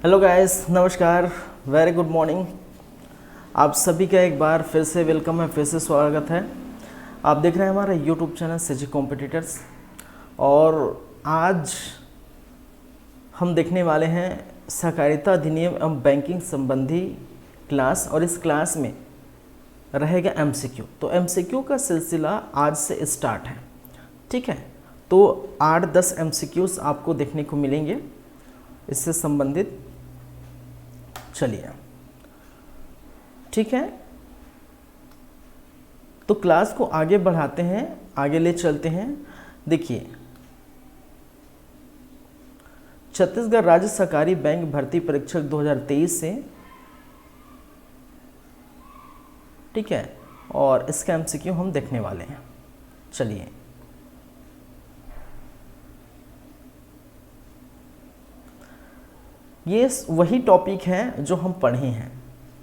Hello guys, नमस्कार, very good morning. आप सभी का एक बार फिर से वेलकम है, फिर से स्वागत है। आप देख रहे हैं हमारा यूट्यूब चैनल सीजी कॉम्पिटिटर्स। और आज हम देखने वाले हैं सहकारिता अधिनियम एवं बैंकिंग संबंधी क्लास, और इस क्लास में रहेगा एमसीक्यू। तो एमसीक्यू का सिलसिला आज से स्टार्ट है, ठीक है। तो 8-10 एमसीक्यूज आपको देखने को मिलेंगे इससे संबंधित। चलिए, ठीक है, तो क्लास को आगे बढ़ाते हैं, आगे ले चलते हैं। देखिए, छत्तीसगढ़ राज्य सहकारी बैंक भर्ती परीक्षक 2023 से, ठीक है, और इसका एमसीक्यू हम देखने वाले हैं। चलिए, ये वही टॉपिक है जो हम पढ़े हैं,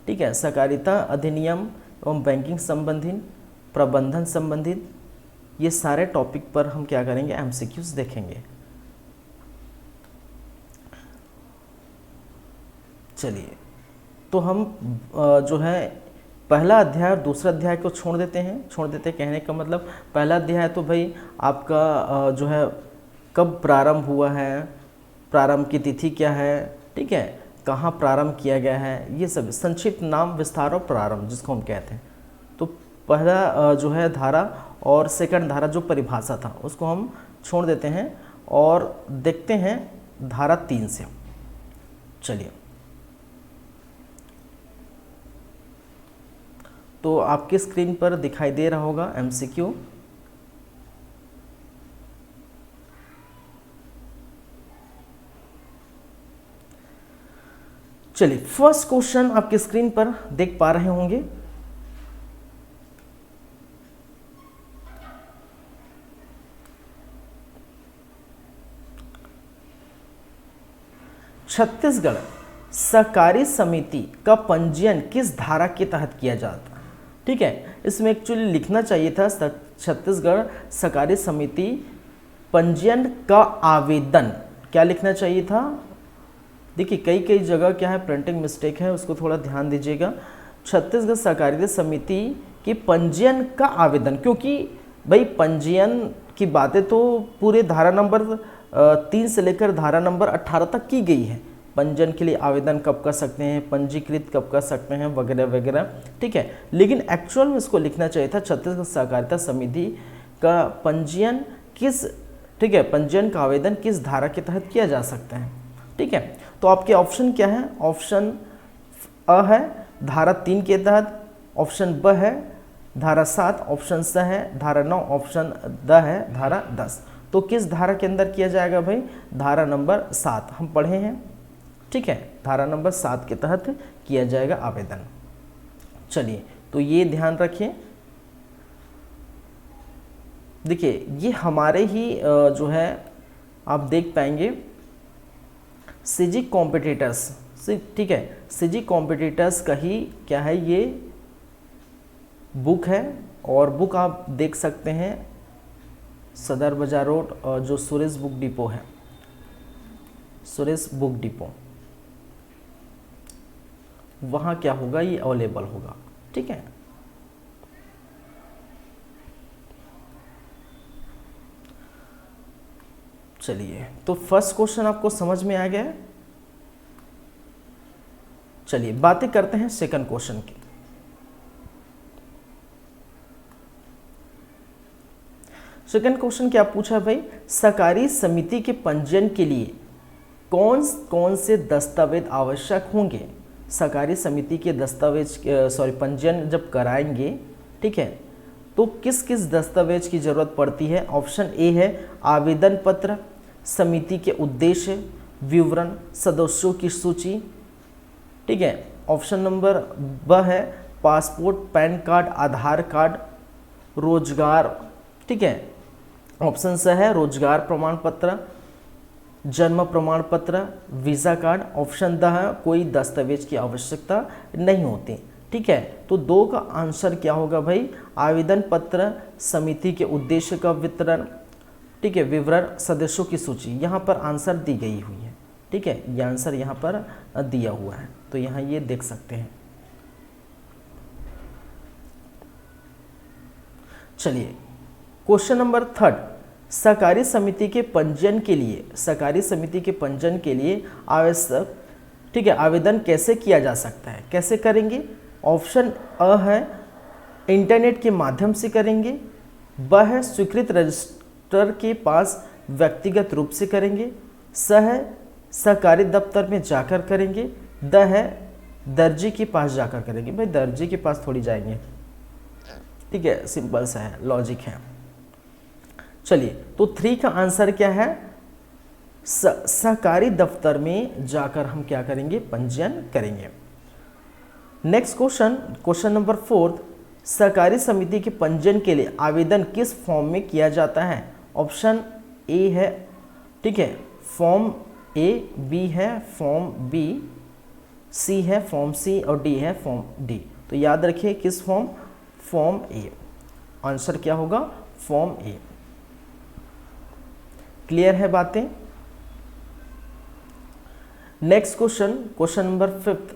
ठीक है। सहकारिता अधिनियम एवं बैंकिंग संबंधित, प्रबंधन संबंधित, ये सारे टॉपिक पर हम क्या करेंगे, एमसीक्यूज देखेंगे। चलिए, तो हम जो है पहला अध्याय और दूसरा अध्याय को छोड़ देते कहने का मतलब, पहला अध्याय तो भाई आपका जो है कब प्रारंभ हुआ है, प्रारंभ की तिथि क्या है, ठीक है, कहाँ प्रारंभ किया गया है, ये सब संक्षिप्त नाम, विस्तार और प्रारंभ जिसको हम कहते हैं। तो पहला जो है धारा और सेकंड धारा जो परिभाषा था उसको हम छोड़ देते हैं और देखते हैं धारा 3 से। चलिए, तो आपकी स्क्रीन पर दिखाई दे रहा होगा एमसीक्यू। चलिए, फर्स्ट क्वेश्चन आपकी स्क्रीन पर देख पा रहे होंगे। छत्तीसगढ़ सहकारी समिति का पंजीयन किस धारा के तहत किया जाता है, ठीक है। इसमें एक्चुअली लिखना चाहिए था छत्तीसगढ़ सहकारी समिति पंजीयन का आवेदन, क्या लिखना चाहिए था। देखिए, कई जगह क्या है प्रिंटिंग मिस्टेक है, उसको थोड़ा ध्यान दीजिएगा। छत्तीसगढ़ सहकारिता समिति की पंजीयन का आवेदन, क्योंकि भाई पंजीयन की बातें तो पूरे धारा नंबर 3 से लेकर धारा नंबर 18 तक की गई है। पंजीयन के लिए आवेदन कब कर सकते हैं, पंजीकृत कब कर सकते हैं, वगैरह वगैरह, ठीक है। लेकिन एक्चुअल में इसको लिखना चाहिए था छत्तीसगढ़ सहकारिता समिति का पंजीयन किस, ठीक है, पंजीयन का आवेदन किस धारा के तहत किया जा सकता है, ठीक है। तो आपके ऑप्शन क्या है, ऑप्शन अ है धारा 3 के तहत, ऑप्शन ब है धारा 7, ऑप्शन स है धारा 9, ऑप्शन द है धारा 10। तो किस धारा के अंदर किया जाएगा भाई, धारा नंबर 7 हम पढ़े हैं, ठीक है, धारा नंबर 7 के तहत किया जाएगा आवेदन। चलिए, तो ये ध्यान रखिए। देखिए, ये हमारे ही जो है आप देख पाएंगे सीजी कॉम्पिटिटर्स, ठीक है, सीजी कॉम्पिटिटर्स का ही क्या है, ये बुक है। और बुक आप देख सकते हैं सदर बाजार रोड, जो सुरेश बुक डिपो है, सुरेश बुक डिपो, वहाँ क्या होगा, ये अवेलेबल होगा, ठीक है। चलिए, तो फर्स्ट क्वेश्चन आपको समझ में आ गया है। चलिए, बातें करते हैं सेकंड क्वेश्चन की। सेकंड क्वेश्चन क्या पूछा भाई, सहकारी समिति के पंजीयन के लिए कौन कौन से दस्तावेज आवश्यक होंगे। सहकारी समिति के दस्तावेज, पंजीयन जब कराएंगे, ठीक है, तो किस किस दस्तावेज की जरूरत पड़ती है। ऑप्शन ए है आवेदन पत्र, समिति के उद्देश्य, विवरण, सदस्यों की सूची, ठीक है। ऑप्शन नंबर ब है पासपोर्ट, पैन कार्ड, आधार कार्ड, रोजगार, ठीक है। ऑप्शन स है रोजगार प्रमाण पत्र, जन्म प्रमाण पत्र, वीज़ा कार्ड। ऑप्शन द है कोई दस्तावेज की आवश्यकता नहीं होती, ठीक है। तो 2 का आंसर क्या होगा भाई, आवेदन पत्र, समिति के उद्देश्य का वितरण, ठीक है, विवरण, सदस्यों की सूची। यहाँ पर आंसर दी गई हुई है, ठीक है, ये आंसर यहाँ पर दिया हुआ है, तो यहाँ ये देख सकते हैं। चलिए क्वेश्चन नंबर 3, सहकारी समिति के पंजीयन के लिए आवश्यक, ठीक है, आवेदन कैसे किया जा सकता है, कैसे करेंगे? ऑप्शन अ है इंटरनेट के माध्यम से करेंगे, ब है स्वीकृत रजिस्टर के पास व्यक्तिगत रूप से करेंगे, स है सहकारी दफ्तर में जाकर करेंगे, द है दर्जी के पास जाकर करेंगे। भाई दर्जी के पास थोड़ी जाएंगे, ठीक है, सिंपल सा है, लॉजिक है। चलिए तो 3 का आंसर क्या है? सहकारी दफ्तर में जाकर हम क्या करेंगे? पंजीयन करेंगे। नेक्स्ट क्वेश्चन नंबर 4, सहकारी समिति के पंजीयन के लिए आवेदन किस फॉर्म में किया जाता है? ऑप्शन ए है, ठीक है, फॉर्म ए, बी है फॉर्म बी, सी है फॉर्म सी और डी है फॉर्म डी। तो याद रखिए किस फॉर्म ए। आंसर क्या होगा? फॉर्म ए। क्लियर है बातें? नेक्स्ट क्वेश्चन नंबर 5,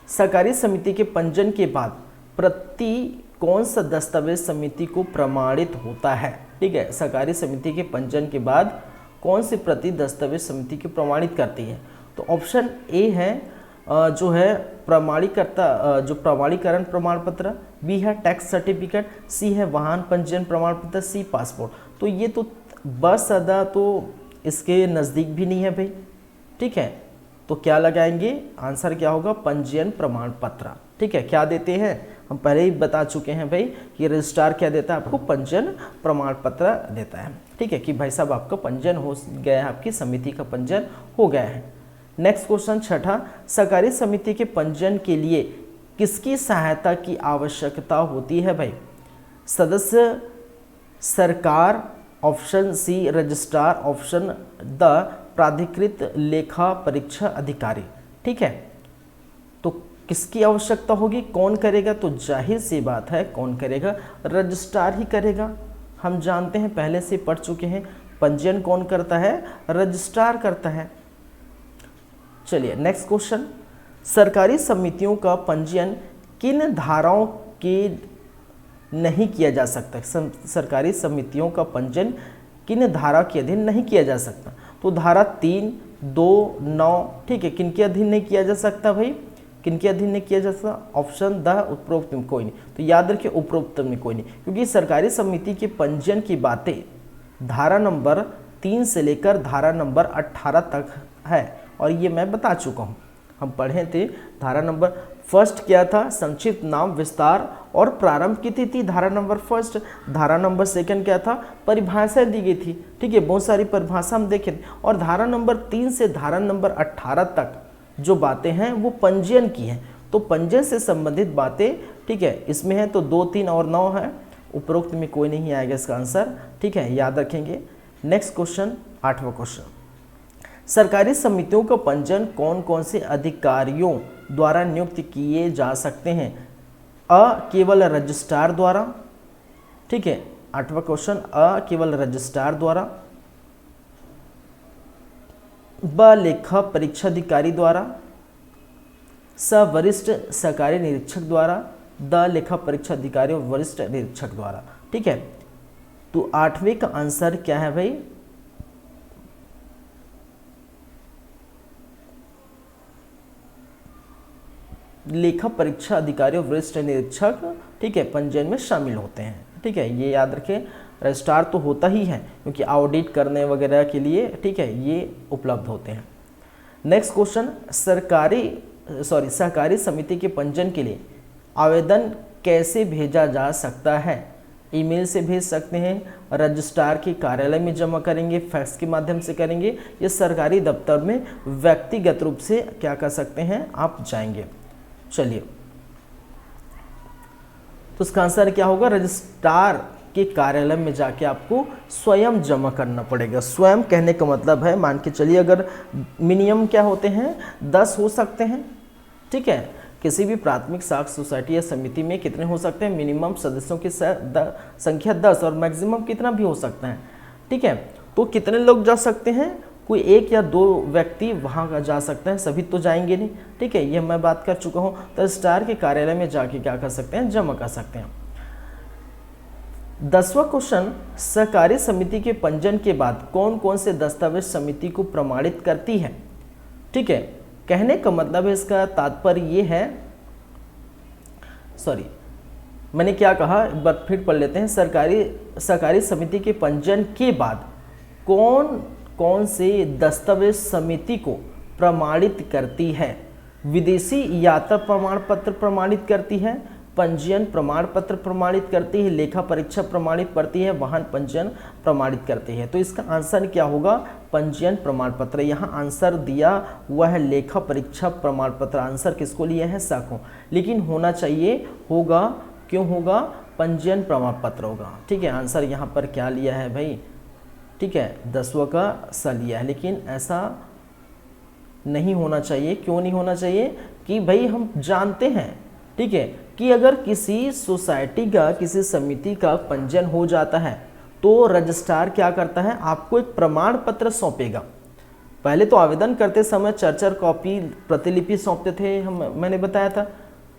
सहकारी समिति के पंजीयन के बाद प्रति कौन सा दस्तावेज समिति को प्रमाणित होता है? ठीक है, सहकारी समिति के पंजीयन के बाद कौन सी प्रति दस्तावेज समिति को प्रमाणित करती है? तो ऑप्शन ए है जो है प्रमाणीकर्ता, जो प्रमाणीकरण प्रमाण पत्र, बी है टैक्स सर्टिफिकेट, सी है वाहन पंजीयन प्रमाण पत्र, सी पासपोर्ट। तो ये तो बस अदा तो इसके नज़दीक भी नहीं है भाई, ठीक है, तो क्या लगाएंगे? आंसर क्या होगा? पंजीयन प्रमाण पत्र। ठीक है, क्या देते हैं? हम पहले ही बता चुके हैं भाई कि रजिस्ट्रार क्या देता है आपको? पंजीयन प्रमाण पत्र देता है। ठीक है, कि भाई साहब आपका पंजीयन हो गया है, आपकी समिति का पंजीयन हो गया है। नेक्स्ट क्वेश्चन 6, सहकारी समिति के पंजीयन के लिए किसकी सहायता की आवश्यकता होती है भाई? सदस्य, सरकार, option C registrar, option D प्राधिकृत लेखा परीक्षा अधिकारी। ठीक है, तो किसकी आवश्यकता होगी? कौन करेगा? तो जाहिर सी बात है कौन करेगा? रजिस्ट्रार ही करेगा। हम जानते हैं, पहले से पढ़ चुके हैं, पंजीयन कौन करता है? रजिस्ट्रार करता है। चलिए नेक्स्ट क्वेश्चन, सरकारी समितियों का पंजीयन किन धाराओं के नहीं किया जा सकता? सरकारी समितियों का पंजीयन किन धारा के अधीन नहीं किया जा सकता? तो धारा 3, 2, 9, ठीक है, किन के अधीन नहीं किया जा सकता भाई? किन के अधीन नहीं किया जा सकता? ऑप्शन द उपरोक्त में कोई नहीं। तो याद रखिए उपरोक्त में कोई नहीं, क्योंकि सरकारी समिति के पंजीयन की बातें धारा नंबर 3 से लेकर धारा नंबर 18 तक है, और ये मैं बता चुका हूँ, हम पढ़े थे। धारा नंबर 1 क्या था? संक्षिप्त नाम, विस्तार और प्रारंभ की तिथि, धारा नंबर 1। धारा नंबर 2 क्या था? परिभाषा दी गई थी। ठीक है, बहुत सारी परिभाषा हम देखे थे। और धारा नंबर 3 से धारा नंबर 18 तक जो बातें हैं वो पंजीयन की हैं। तो पंजीयन से संबंधित बातें, ठीक है, इसमें है तो 2, 3 और 9 है, उपरोक्त में कोई नहीं आएगा इसका आंसर। ठीक है, याद रखेंगे। नेक्स्ट क्वेश्चन, 8वां क्वेश्चन, सरकारी समितियों का पंजीयन कौन कौन से अधिकारियों द्वारा नियुक्त किए जा सकते हैं? अ केवल रजिस्ट्रार द्वारा, ठीक है, 8वां क्वेश्चन, अ केवल रजिस्ट्रार द्वारा, ब लेखा परीक्षा अधिकारी द्वारा, स वरिष्ठ सहकारी निरीक्षक द्वारा, द लेखा परीक्षा अधिकारी और वरिष्ठ निरीक्षक द्वारा। ठीक है, तो 8वें का आंसर क्या है भाई? लेखा परीक्षा अधिकारी और वरिष्ठ निरीक्षक, ठीक है, पंजीयन में शामिल होते हैं। ठीक है, ये याद रखें। रजिस्ट्रार तो होता ही है, क्योंकि ऑडिट करने वगैरह के लिए, ठीक है, ये उपलब्ध होते हैं। नेक्स्ट क्वेश्चन, सहकारी समिति के पंजीयन के लिए आवेदन कैसे भेजा जा सकता है? ईमेल से भेज सकते हैं, रजिस्ट्रार के कार्यालय में जमा करेंगे, फैक्स के माध्यम से करेंगे, या सरकारी दफ्तर में व्यक्तिगत रूप से क्या कर सकते हैं? आप जाएंगे। चलिए, तो इसका आंसर क्या होगा? रजिस्ट्रार के कार्यालय में जाके आपको स्वयं जमा करना पड़ेगा। स्वयं कहने का मतलब है, मान के चलिए अगर मिनिमम क्या होते हैं? 10 हो सकते हैं। ठीक है, किसी भी प्राथमिक साख सोसाइटी या समिति में कितने हो सकते हैं? मिनिमम सदस्यों की संख्या 10 और मैक्सिमम कितना भी हो सकता है। ठीक है, तो कितने लोग जा सकते हैं? कोई एक या दो व्यक्ति वहाँ जा सकते हैं, सभी तो जाएंगे नहीं। ठीक है, ये मैं बात कर चुका हूँ। तो रजिस्ट्रार के कार्यालय में जाके क्या कर सकते हैं, जमा कर सकते हैं। 10वां क्वेश्चन, सहकारी समिति के पंजीयन के बाद कौन कौन से दस्तावेज समिति को प्रमाणित करती है। ठीक है, कहने का मतलब है, इसका तात्पर्य ये है, सॉरी मैंने क्या कहा, एक बार फिर पढ़ लेते हैं। सहकारी समिति के पंजीयन के बाद कौन कौन से दस्तावेज समिति को प्रमाणित करती है। विदेशी यात्रा प्रमाण पत्र प्रमाणित करती है, पंजीयन प्रमाण पत्र प्रमाणित करती है, लेखा परीक्षा प्रमाणित करती है, वाहन पंजीयन प्रमाणित करती है। तो इसका आंसर क्या होगा, पंजीयन प्रमाण पत्र। यहाँ आंसर दिया हुआ है लेखा परीक्षा प्रमाण पत्र, आंसर किसको लिया है, सा को, लेकिन होना चाहिए, होगा, क्यों होगा, पंजीयन प्रमाण पत्र होगा। ठीक है, आंसर यहाँ पर क्या लिया है भाई, ठीक है, 10वां का सा लिया है, लेकिन ऐसा नहीं होना चाहिए। क्यों नहीं होना चाहिए, कि भाई हम जानते हैं, ठीक है, कि अगर किसी सोसाइटी का, किसी समिति का पंजीयन हो जाता है तो रजिस्ट्रार क्या करता है, आपको एक प्रमाण पत्र सौंपेगा। पहले तो आवेदन करते समय चर्चर कॉपी प्रतिलिपि सौंपते थे, मैंने बताया था।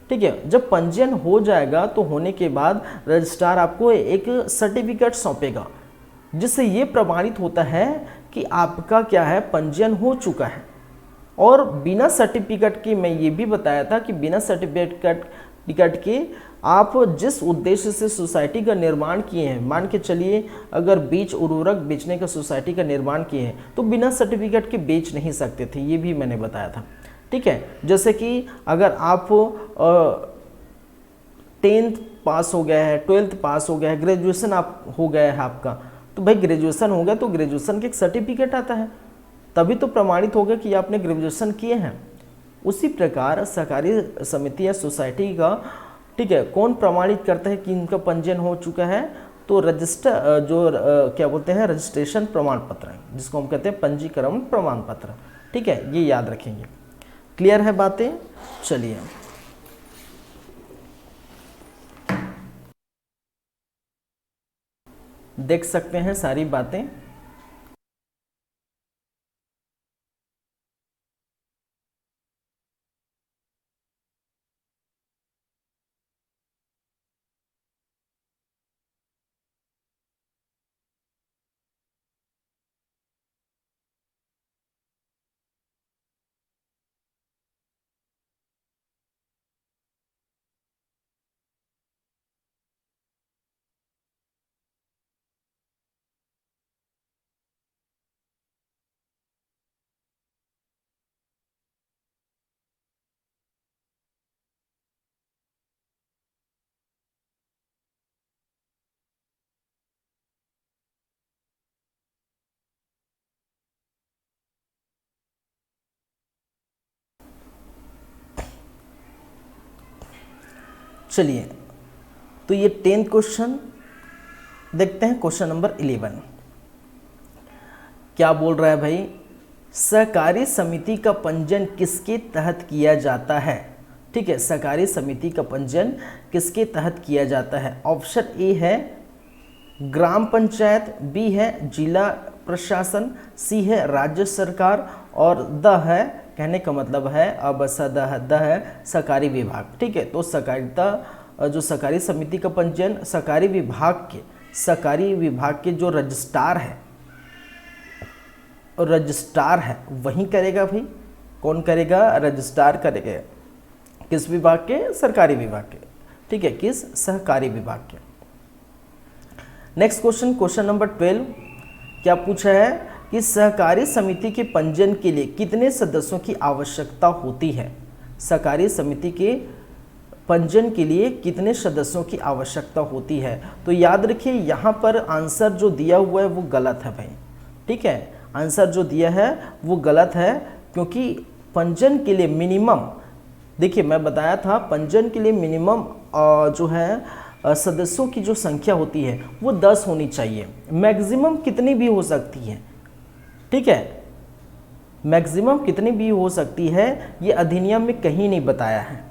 ठीक है, जब पंजीयन हो जाएगा तो होने के बाद रजिस्ट्रार आपको एक सर्टिफिकेट सौंपेगा, जिससे ये प्रमाणित होता है कि आपका क्या है, पंजीयन हो चुका है। और बिना सर्टिफिकेट के, मैं ये भी बताया था कि बिना सर्टिफिकेट के आप जिस उद्देश्य से सोसाइटी का निर्माण किए हैं, मान के चलिए अगर बीज उर्वरक बेचने का सोसाइटी का निर्माण किए हैं, तो बिना सर्टिफिकेट के बेच नहीं सकते थे, ये भी मैंने बताया था। ठीक है, जैसे कि अगर आप 10th पास हो गया है, 12th पास हो गया है, ग्रेजुएशन आप हो गया है आपका, तो भाई ग्रेजुएशन हो गया तो ग्रेजुएशन का एक सर्टिफिकेट आता है, तभी तो प्रमाणित होगा कि आपने ग्रेजुएशन किए हैं। उसी प्रकार सहकारी समिति या सोसाइटी का, ठीक है, कौन प्रमाणित करता है कि इनका पंजीयन हो चुका है, तो रजिस्टर जो क्या बोलते हैं, रजिस्ट्रेशन प्रमाण पत्र है, जिसको हम कहते हैं पंजीकरण प्रमाण पत्र। ठीक है, ये याद रखेंगे। क्लियर है बातें, चलिए देख सकते हैं सारी बातें। चलिए, तो ये 10th क्वेश्चन देखते हैं। क्वेश्चन नंबर 11 क्या बोल रहा है भाई, सहकारी समिति का पंजीयन किसके तहत किया जाता है। ठीक है, सहकारी समिति का पंजीयन किसके तहत किया जाता है। ऑप्शन ए है ग्राम पंचायत, बी है जिला प्रशासन, सी है राज्य सरकार, और द है, कहने का मतलब है अब द है सहकारी विभाग। ठीक है, तो सहकारिता जो सहकारी समिति का पंजीयन सहकारी विभाग के जो रजिस्ट्रार है वही करेगा भाई। कौन करेगा, रजिस्ट्रार करेगा। किस विभाग के, सरकारी विभाग के। ठीक है, किस, सहकारी विभाग के। नेक्स्ट क्वेश्चन, क्वेश्चन नंबर 12 क्या पूछा है कि सहकारी समिति के पंजीयन के लिए कितने सदस्यों की आवश्यकता होती है। सहकारी समिति के पंजीयन के लिए कितने सदस्यों की आवश्यकता होती है। तो याद रखिए, यहाँ पर आंसर जो दिया हुआ है वो गलत है भाई। ठीक है, आंसर जो दिया है वो गलत है, क्योंकि पंजीयन के लिए मिनिमम, देखिए मैं बताया था, पंजीयन के लिए मिनिमम जो है सदस्यों की जो संख्या होती है वो 10 होनी चाहिए। मैक्सिमम कितनी भी हो सकती है। ठीक है, मैक्सिमम कितनी भी हो सकती है ये अधिनियम में कहीं नहीं बताया है,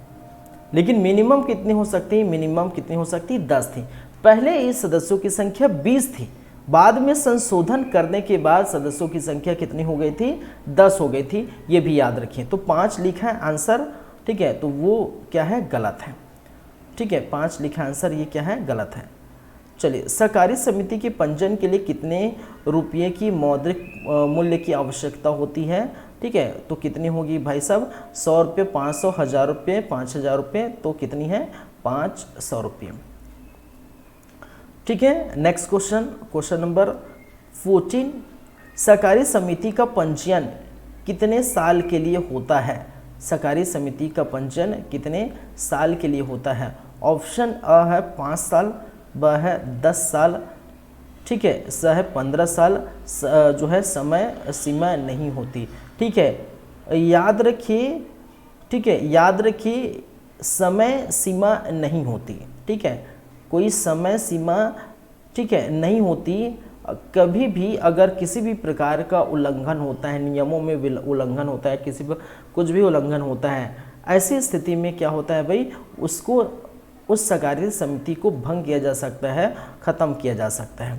लेकिन मिनिमम कितनी हो सकती है, मिनिमम कितनी हो सकती है, 10 थी। पहले इस सदस्यों की संख्या 20 थी, बाद में संशोधन करने के बाद सदस्यों की संख्या कितनी हो गई थी, 10 हो गई थी, ये भी याद रखिए। तो 5 लिखा है आंसर, ठीक है, तो वो क्या है, गलत है, ठीक है, 5 लिखा है आंसर, ये क्या है, गलत है। चलिए, सहकारी समिति के पंजीयन के लिए कितने रुपये की मौद्रिक मूल्य की आवश्यकता होती है, ठीक है, तो कितनी होगी भाई साहब, 100 रुपये, 500, 1000 रुपये, 5000 रुपये, तो कितनी है, 500 रुपये, ठीक है। नेक्स्ट क्वेश्चन, क्वेश्चन नंबर 14, सहकारी समिति का पंजीयन कितने साल के लिए होता है, सहकारी समिति का पंजीयन कितने साल के लिए होता है। ऑप्शन अ है 5 साल, ब है 10 साल, ठीक है, स है 15 साल, जो है समय सीमा नहीं होती, ठीक है, याद रखिए, ठीक है, याद रखिए, समय सीमा नहीं होती, ठीक है, कोई समय सीमा, ठीक है, नहीं होती। कभी भी अगर किसी भी प्रकार का उल्लंघन होता है, नियमों में उल्लंघन होता है, किसी पर कुछ भी उल्लंघन होता है, ऐसी स्थिति में क्या होता है भाई, उसको, उस सहकारी समिति को भंग किया जा सकता है, ख़त्म किया जा सकता है,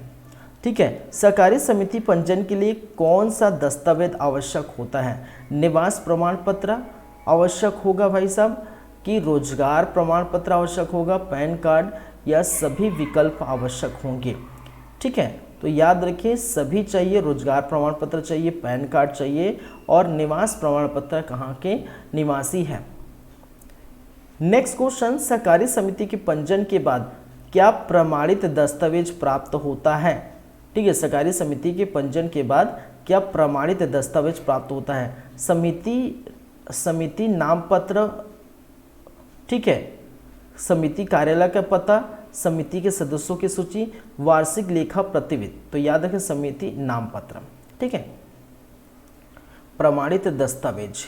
ठीक है। सहकारी समिति पंजीयन के लिए कौन सा दस्तावेज आवश्यक होता है, निवास प्रमाण पत्र आवश्यक होगा भाई साहब, कि रोजगार प्रमाण पत्र आवश्यक होगा, पैन कार्ड, या सभी विकल्प आवश्यक होंगे, ठीक है। तो याद रखिए, सभी चाहिए, रोजगार प्रमाण पत्र चाहिए, पैन कार्ड चाहिए, और निवास प्रमाण पत्र कहाँ के निवासी है। नेक्स्ट क्वेश्चन, सहकारी समिति के पंजीयन के बाद क्या प्रमाणित दस्तावेज प्राप्त होता है, ठीक है, सहकारी समिति के पंजीयन के बाद क्या प्रमाणित दस्तावेज प्राप्त होता है। समिति नाम पत्र, ठीक है, समिति कार्यालय का पता, समिति के सदस्यों की सूची, वार्षिक लेखा प्रतिवेदन, तो याद रखें समिति नाम पत्र, ठीक है। प्रमाणित दस्तावेज,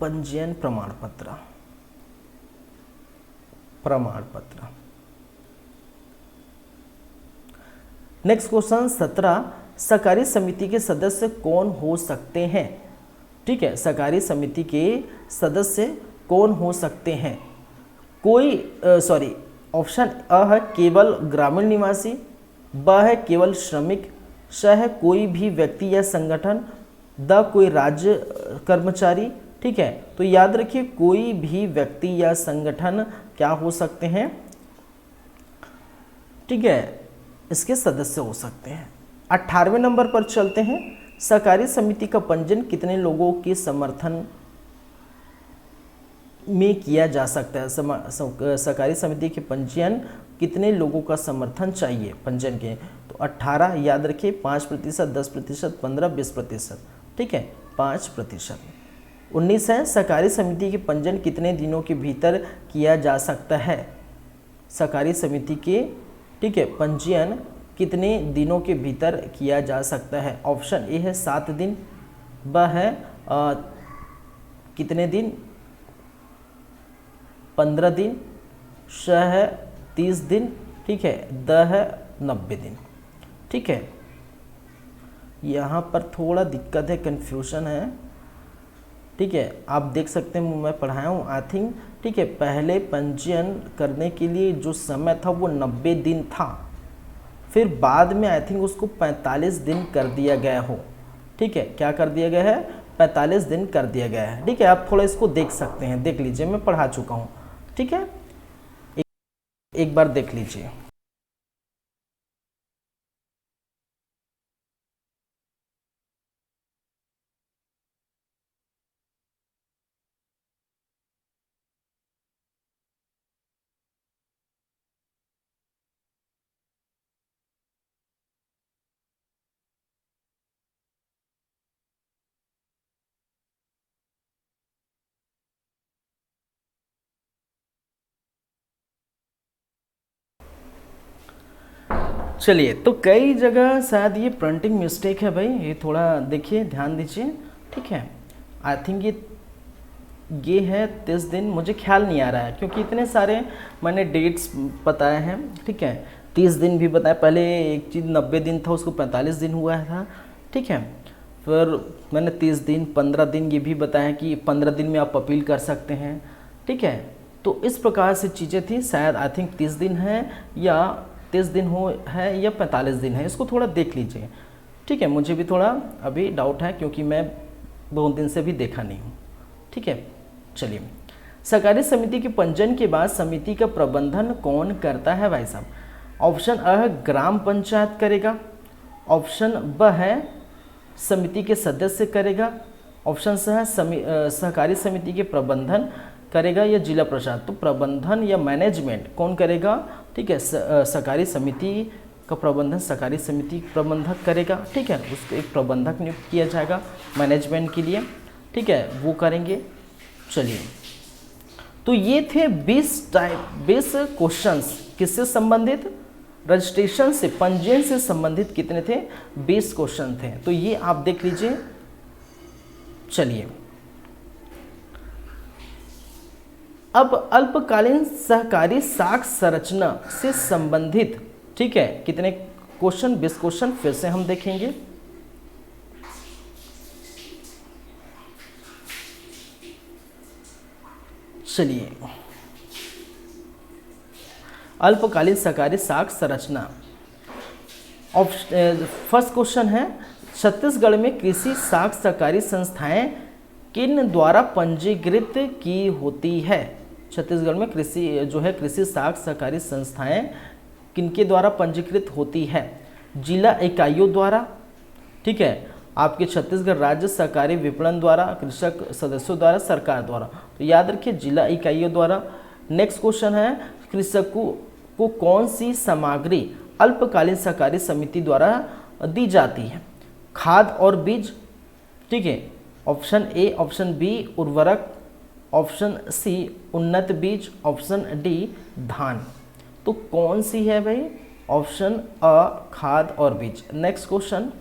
पंजीयन प्रमाण पत्र, प्रमाण पत्र। नेक्स्ट क्वेश्चन 17, सहकारी समिति के सदस्य कौन हो सकते हैं, ठीक है, सहकारी समिति के सदस्य कौन हो सकते हैं। कोई ऑप्शन अ है केवल ग्रामीण निवासी, ब है केवल श्रमिक, श है कोई भी व्यक्ति या संगठन, द कोई राज्य कर्मचारी, ठीक है। तो याद रखिए, कोई भी व्यक्ति या संगठन क्या हो सकते हैं, ठीक है, इसके सदस्य हो सकते हैं। 18वें नंबर पर चलते हैं, सहकारी समिति का पंजीयन कितने लोगों के समर्थन में किया जा सकता है। सहकारी समिति के पंजीयन कितने लोगों का समर्थन चाहिए पंजीयन के, तो 18, याद रखिए, 5%, 10%, 15, 20%, ठीक है, 5%। 19 है, सहकारी समिति के पंजीयन कितने दिनों के भीतर किया जा सकता है। सहकारी समिति के, ठीक है, पंजीयन कितने दिनों के भीतर किया जा सकता है। ऑप्शन ए है 7 दिन, ब है कितने दिन, 15 दिन, श है 30 दिन, ठीक है, द है 90 दिन, ठीक है। यहाँ पर थोड़ा दिक्कत है, कन्फ्यूजन है, ठीक है, आप देख सकते हैं मैं पढ़ाया हूँ आई थिंक, ठीक है। पहले पंजीयन करने के लिए जो समय था वो 90 दिन था, फिर बाद में आई थिंक उसको 45 दिन कर दिया गया हो, ठीक है, क्या कर दिया गया है, 45 दिन कर दिया गया है, ठीक है। आप थोड़ा इसको देख सकते हैं, देख लीजिए, मैं पढ़ा चुका हूँ, ठीक है, एक बार देख लीजिए। चलिए, तो कई जगह शायद ये प्रिंटिंग मिस्टेक है भाई, ये थोड़ा देखिए, ध्यान दीजिए, ठीक है। आई थिंक ये है 30 दिन, मुझे ख्याल नहीं आ रहा है क्योंकि इतने सारे मैंने डेट्स बताए हैं, ठीक है। 30 दिन भी बताया, पहले एक चीज़ 90 दिन था, उसको 45 दिन हुआ था, ठीक है। फिर मैंने 30 दिन, 15 दिन ये भी बताया कि 15 दिन में आप अपील कर सकते हैं, ठीक है। तो इस प्रकार से चीज़ें थी। शायद आई थिंक 30 दिन है या 30 दिन हो है या 45 दिन है, इसको थोड़ा देख लीजिए। ठीक है, मुझे भी थोड़ा अभी डाउट है क्योंकि मैं बहुत दिन से भी देखा नहीं हूँ। ठीक है, चलिए। सहकारी समिति के पंजीयन के बाद समिति का प्रबंधन कौन करता है भाई साहब? ऑप्शन अ है ग्राम पंचायत करेगा, ऑप्शन ब है समिति के सदस्य करेगा, ऑप्शन स है सहकारी समिति के प्रबंधन करेगा या जिला प्रशासन। तो प्रबंधन या मैनेजमेंट कौन करेगा? ठीक है, सहकारी समिति का प्रबंधन सहकारी समिति प्रबंधक करेगा। ठीक है, उसको एक प्रबंधक नियुक्त किया जाएगा मैनेजमेंट के लिए। ठीक है, वो करेंगे। चलिए, तो ये थे 20 क्वेश्चंस किससे संबंधित? रजिस्ट्रेशन से, पंजीयन से संबंधित कितने थे? 20 क्वेश्चन थे। तो ये आप देख लीजिए। चलिए, अब अल्पकालीन सहकारी साख संरचना से संबंधित, ठीक है, कितने क्वेश्चन? 20 क्वेश्चन फिर से हम देखेंगे। चलिए, अल्पकालीन सहकारी साख संरचना। फर्स्ट क्वेश्चन है, छत्तीसगढ़ में कृषि साख सहकारी संस्थाएं किन द्वारा पंजीकृत की होती है? छत्तीसगढ़ में कृषि साख सहकारी संस्थाएं किनके द्वारा पंजीकृत होती है? जिला इकाइयों द्वारा, ठीक है, आपके छत्तीसगढ़ राज्य सहकारी विपणन द्वारा, कृषक सदस्यों द्वारा, सरकार द्वारा। तो याद रखिए जिला इकाइयों द्वारा। नेक्स्ट क्वेश्चन है, कृषकों को कौन सी सामग्री अल्पकालीन सहकारी समिति द्वारा दी जाती है? खाद और बीज, ठीक है, ऑप्शन ए, ऑप्शन बी उर्वरक, ऑप्शन सी उन्नत बीज, ऑप्शन डी धान। तो कौन सी है भाई? ऑप्शन अ खाद और बीज। नेक्स्ट क्वेश्चन,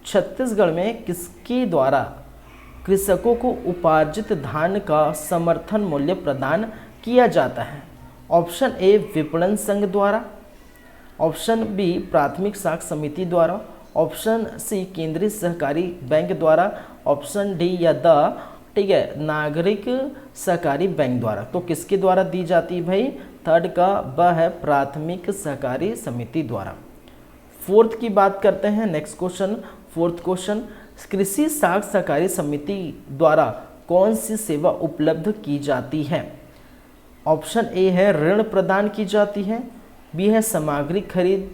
छत्तीसगढ़ में किसके द्वारा कृषकों को उपार्जित धान का समर्थन मूल्य प्रदान किया जाता है? ऑप्शन ए विपणन संघ द्वारा, ऑप्शन बी प्राथमिक साख समिति द्वारा, ऑप्शन सी केंद्रीय सहकारी बैंक द्वारा, ऑप्शन डी या द, ठीक है, नागरिक सहकारी बैंक द्वारा। तो किसके द्वारा दी जाती है भाई? थर्ड का ब है प्राथमिक सहकारी समिति द्वारा। फोर्थ की बात करते हैं। नेक्स्ट क्वेश्चन, फोर्थ क्वेश्चन, कृषि साख सहकारी समिति द्वारा कौन सी सेवा उपलब्ध की जाती है? ऑप्शन ए है ऋण प्रदान की जाती है, बी है सामग्री खरीद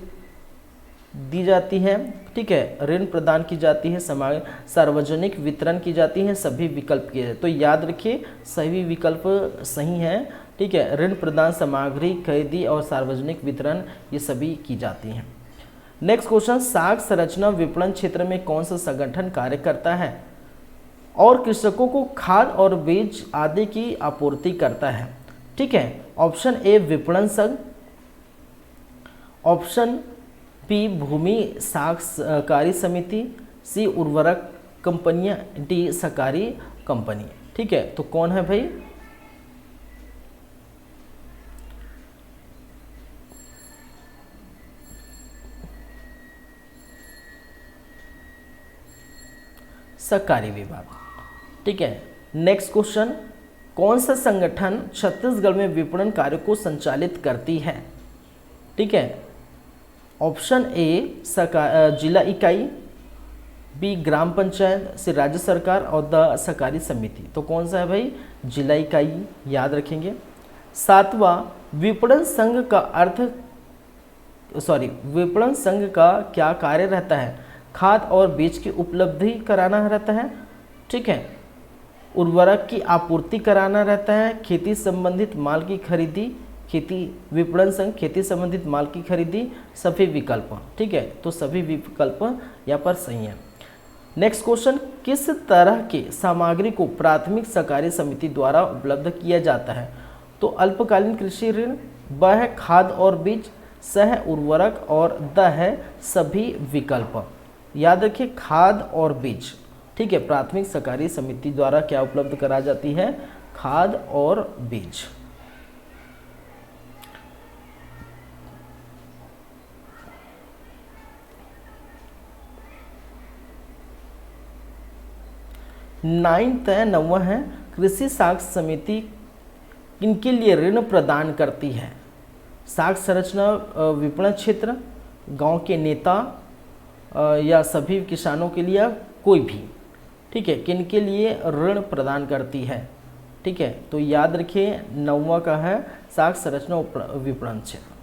दी जाती है, ठीक है, ऋण प्रदान की जाती है, सार्वजनिक वितरण की जाती है, सभी विकल्प किए जाते। तो याद रखिए सभी विकल्प सही हैं। ठीक है, ऋण प्रदान, सामग्री खरीदी और सार्वजनिक वितरण ये सभी की जाती हैं। नेक्स्ट क्वेश्चन, साख संरचना विपणन क्षेत्र में कौन सा संगठन कार्य करता है और कृषकों को खाद और बीज आदि की आपूर्ति करता है? ठीक है, ऑप्शन ए विपणन संघ, ऑप्शन बी भूमि साख सहकारी समिति, सी उर्वरक कंपनियां, डी सहकारी कंपनी। ठीक है, तो कौन है भाई? सहकारी विभाग। ठीक है, नेक्स्ट क्वेश्चन, कौन सा संगठन छत्तीसगढ़ में विपणन कार्य को संचालित करती है? ठीक है, ऑप्शन ए जिला इकाई, बी ग्राम पंचायत, सी राज्य सरकार और द सहकारी समिति। तो कौन सा है भाई? जिला इकाई, याद रखेंगे। सातवां, विपणन संघ का क्या कार्य रहता है? खाद और बीज की उपलब्धि कराना रहता है, ठीक है, उर्वरक की आपूर्ति कराना रहता है, खेती संबंधित माल की खरीदी, खेती विपणन संघ खेती संबंधित माल की खरीदी, सभी विकल्प। ठीक है, तो सभी विकल्प यहाँ पर सही है। नेक्स्ट क्वेश्चन, किस तरह के सामग्री को प्राथमिक सहकारी समिति द्वारा उपलब्ध किया जाता है? तो अल्पकालीन कृषि ऋण, ब है खाद और बीज, स है उर्वरक और द है सभी विकल्प। याद रखिए खाद और बीज, ठीक है, प्राथमिक सहकारी समिति द्वारा क्या उपलब्ध करा जाती है? खाद और बीज। नाइन्थ है, 9वां है, कृषि साख समिति किनके लिए ऋण प्रदान करती है? साख संरचना विपणन क्षेत्र, गांव के नेता या सभी किसानों के लिए, कोई भी, ठीक है, किनके लिए ऋण प्रदान करती है? ठीक है, तो याद रखिए 9वां का है साख संरचना विपणन क्षेत्र।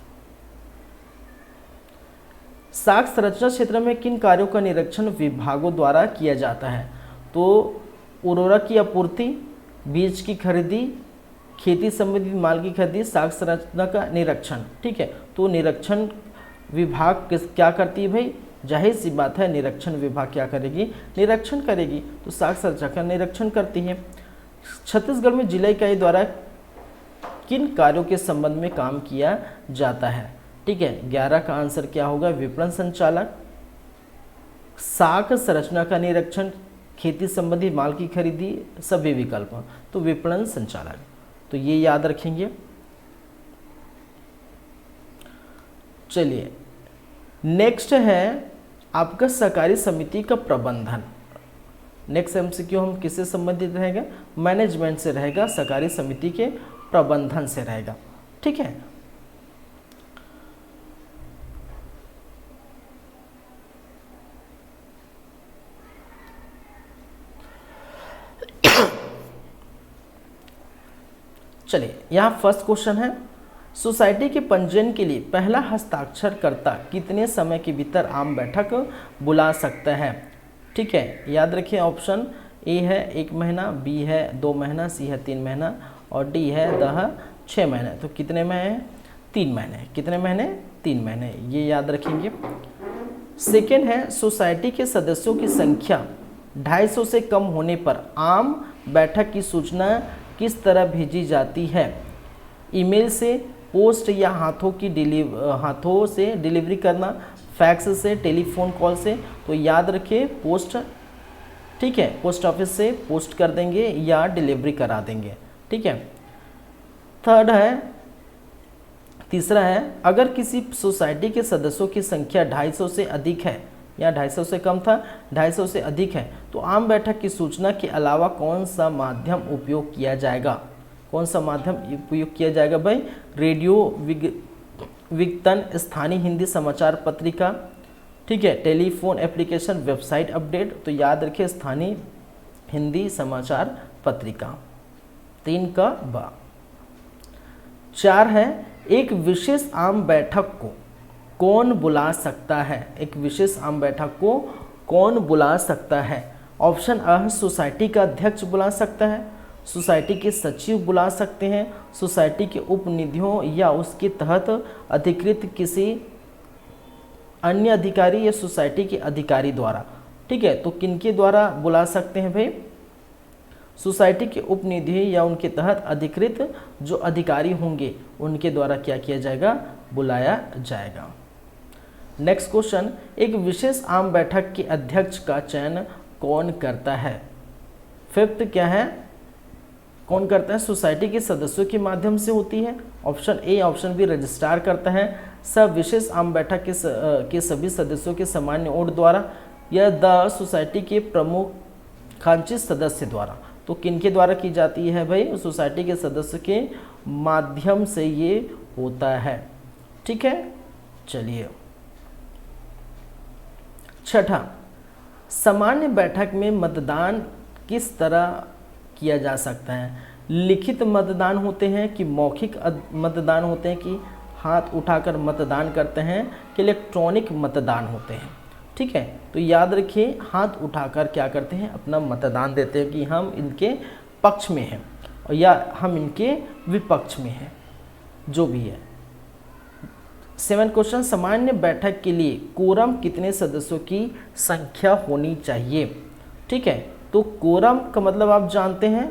साख संरचना क्षेत्र में किन कार्यों का निरीक्षण विभागों द्वारा किया जाता है? तो उर्वरक की आपूर्ति, बीज की खरीदी, खेती संबंधित माल की खरीदी, साख संरचना का निरीक्षण। ठीक है, तो निरीक्षण विभाग क्या करती है भाई? जाहिर सी बात है निरीक्षण विभाग क्या करेगी? निरीक्षण करेगी, तो साख संरचना का निरीक्षण करती है। छत्तीसगढ़ में जिला इकाई द्वारा किन कार्यों के संबंध में काम किया जाता है? ठीक है, 11 का आंसर क्या होगा? विपणन संचालक, साख संरचना का निरीक्षण, खेती संबंधी माल की खरीदी, सभी विकल्प, तो विपणन संचालक, तो ये याद रखेंगे। चलिए नेक्स्ट है आपका सहकारी समिति का प्रबंधन। नेक्स्ट एमसीक्यू हम किससे संबंधित रहेगा? मैनेजमेंट से रहेगा, सहकारी समिति के प्रबंधन से रहेगा। ठीक है, चलिए यहाँ फर्स्ट क्वेश्चन है, सोसाइटी के पंजीयन के लिए पहला हस्ताक्षरकर्ता कितने समय के भीतर आम बैठक बुला सकता है? ठीक है, याद रखिए ऑप्शन ए है 1 महीना, बी है 2 महीना, सी है 3 महीना और डी है 6 महीने। तो कितने में है? 3 महीने। कितने महीने? 3 महीने, ये याद रखेंगे। सेकेंड है, सोसाइटी के सदस्यों की संख्या 250 से कम होने पर आम बैठक की सूचना किस तरह भेजी जाती है? ईमेल से, पोस्ट या हाथों से डिलीवरी करना, फैक्स से, टेलीफोन कॉल से। तो याद रखिए पोस्ट, ठीक है, पोस्ट ऑफिस से पोस्ट कर देंगे या डिलीवरी करा देंगे। ठीक है, थर्ड है, तीसरा है, अगर किसी सोसाइटी के सदस्यों की संख्या 250 से अधिक है, या 250 से कम था, 250 से अधिक है, तो आम बैठक की सूचना के अलावा कौन सा माध्यम उपयोग किया जाएगा? कौन सा माध्यम उपयोग किया जाएगा भाई? रेडियो विज्ञापन, स्थानीय हिंदी समाचार पत्रिका, ठीक है, टेलीफोन एप्लीकेशन, वेबसाइट अपडेट। तो याद रखिए स्थानीय हिंदी समाचार पत्रिका। 3 का बा। 4 है, एक विशेष आम बैठक को कौन बुला सकता है? एक विशेष आम बैठक को कौन बुला सकता है? ऑप्शन अ, सोसाइटी का अध्यक्ष बुला सकता है, सोसाइटी के सचिव बुला सकते हैं, सोसाइटी के उपनिधियों या उसके तहत अधिकृत किसी अन्य अधिकारी या सोसाइटी के अधिकारी द्वारा। ठीक है, तो किनके द्वारा बुला सकते हैं भाई? सोसाइटी के उपनिधि या उनके तहत अधिकृत जो अधिकारी होंगे उनके द्वारा क्या किया जाएगा? बुलाया जाएगा। नेक्स्ट क्वेश्चन, एक विशेष आम बैठक के अध्यक्ष का चयन कौन करता है? फिफ्थ क्या है? कौन करता है? सोसाइटी के सदस्यों के माध्यम से होती है। Option A, option B registrar करता है। सब विशेष आम बैठक के सभी सदस्यों के सामान्य वोट द्वारा, या द सोसाइटी के प्रमुख खांचित सदस्य द्वारा। तो किनके द्वारा की जाती है भाई? सोसाइटी के सदस्य के माध्यम से ये होता है। ठीक है, चलिए छठा, सामान्य बैठक में मतदान किस तरह किया जा सकता है? लिखित मतदान होते हैं कि मौखिक मतदान होते हैं कि हाथ उठाकर मतदान करते हैं कि इलेक्ट्रॉनिक मतदान होते हैं? ठीक है, तो याद रखिए हाथ उठाकर क्या करते हैं? अपना मतदान देते हैं कि हम इनके पक्ष में हैं या हम इनके विपक्ष में हैं, जो भी है। 7 क्वेश्चन, सामान्य बैठक के लिए कोरम कितने सदस्यों की संख्या होनी चाहिए? ठीक है, तो कोरम का मतलब आप जानते हैं,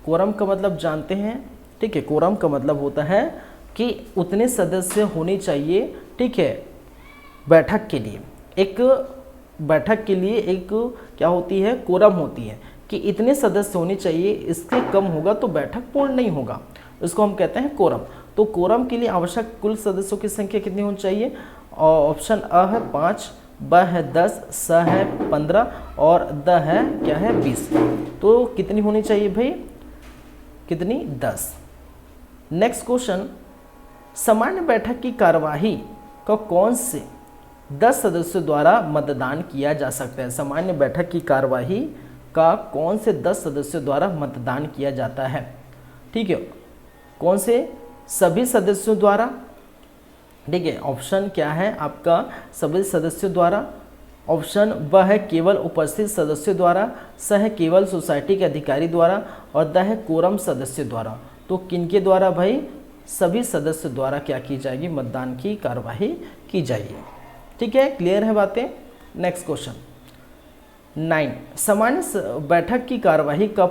कोरम का मतलब जानते हैं। ठीक है, कोरम का मतलब होता है कि उतने सदस्य होने चाहिए। ठीक है, बैठक के लिए एक बैठक के लिए एक क्या होती है? कोरम होती है कि इतने सदस्य होने चाहिए, इससे कम होगा तो बैठक पूर्ण नहीं होगा, इसको हम कहते हैं कोरम। तो कोरम के लिए आवश्यक कुल सदस्यों की संख्या कितनी होनी चाहिए? ऑप्शन अ है 5, ब है 10, स है 15 और द है क्या है 20। तो कितनी होनी चाहिए भाई? कितनी? 10। नेक्स्ट क्वेश्चन, सामान्य बैठक की कार्यवाही का कौन से 10 सदस्यों द्वारा मतदान किया जा सकता है? सामान्य बैठक की कार्यवाही का कौन से 10 सदस्यों द्वारा मतदान किया जाता है? ठीक है, कौन से? सभी सदस्यों द्वारा। ठीक है, ऑप्शन क्या है आपका? सभी सदस्यों द्वारा। ऑप्शन ब है केवल उपस्थित सदस्यों द्वारा, स है केवल सोसाइटी के अधिकारी द्वारा, और द है कोरम सदस्यों द्वारा। तो किनके द्वारा भाई? सभी सदस्यों द्वारा क्या की जाएगी? मतदान की कार्यवाही की जाएगी। ठीक है, क्लियर है बातें? नेक्स्ट क्वेश्चन 9, सामान्य बैठक की कार्यवाही का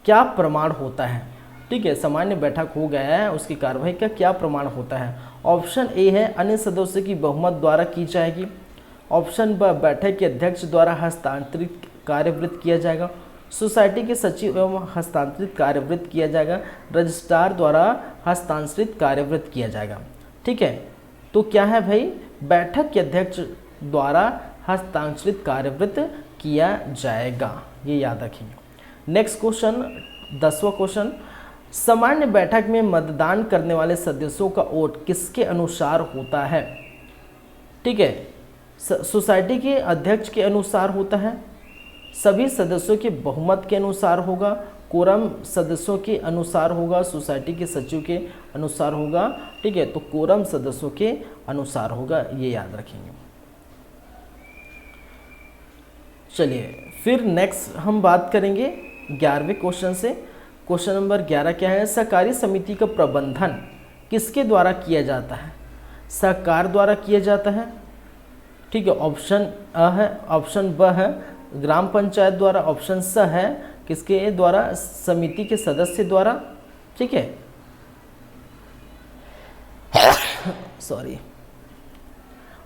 क्या प्रमाण होता है? ठीक है, सामान्य बैठक हो गया है, उसकी कार्यवाही का क्या प्रमाण होता है? ऑप्शन ए है अन्य सदस्यों की बहुमत द्वारा की जाएगी। ऑप्शन ब बैठक के अध्यक्ष द्वारा हस्तांतरित कार्यवृत्त किया जाएगा। सोसाइटी के सचिव एवं हस्तांतरित कार्यवृत्त किया जाएगा। रजिस्ट्रार द्वारा हस्तांतरित कार्यवृत्त किया जाएगा। ठीक है, तो क्या है भाई? बैठक के अध्यक्ष द्वारा हस्तांतरित कार्यवृत्त किया जाएगा, ये याद रखेंगे। नेक्स्ट क्वेश्चन 10वां क्वेश्चन, सामान्य बैठक में मतदान करने वाले सदस्यों का वोट किसके अनुसार होता है? ठीक है, सोसाइटी के अध्यक्ष के अनुसार होता है, सभी सदस्यों के बहुमत के अनुसार होगा, कोरम सदस्यों के अनुसार होगा, सोसाइटी के सचिव के अनुसार होगा। ठीक है, तो कोरम सदस्यों के अनुसार होगा, ये याद रखेंगे। चलिए फिर नेक्स्ट हम बात करेंगे 11वें क्वेश्चन से। क्वेश्चन नंबर 11 क्या है? सहकारी समिति का प्रबंधन किसके द्वारा किया जाता है? सरकार द्वारा किया जाता है। ठीक है, ऑप्शन अ है, ऑप्शन ब है ग्राम पंचायत द्वारा, ऑप्शन स है किसके द्वारा? समिति के सदस्य द्वारा। ठीक है, सॉरी,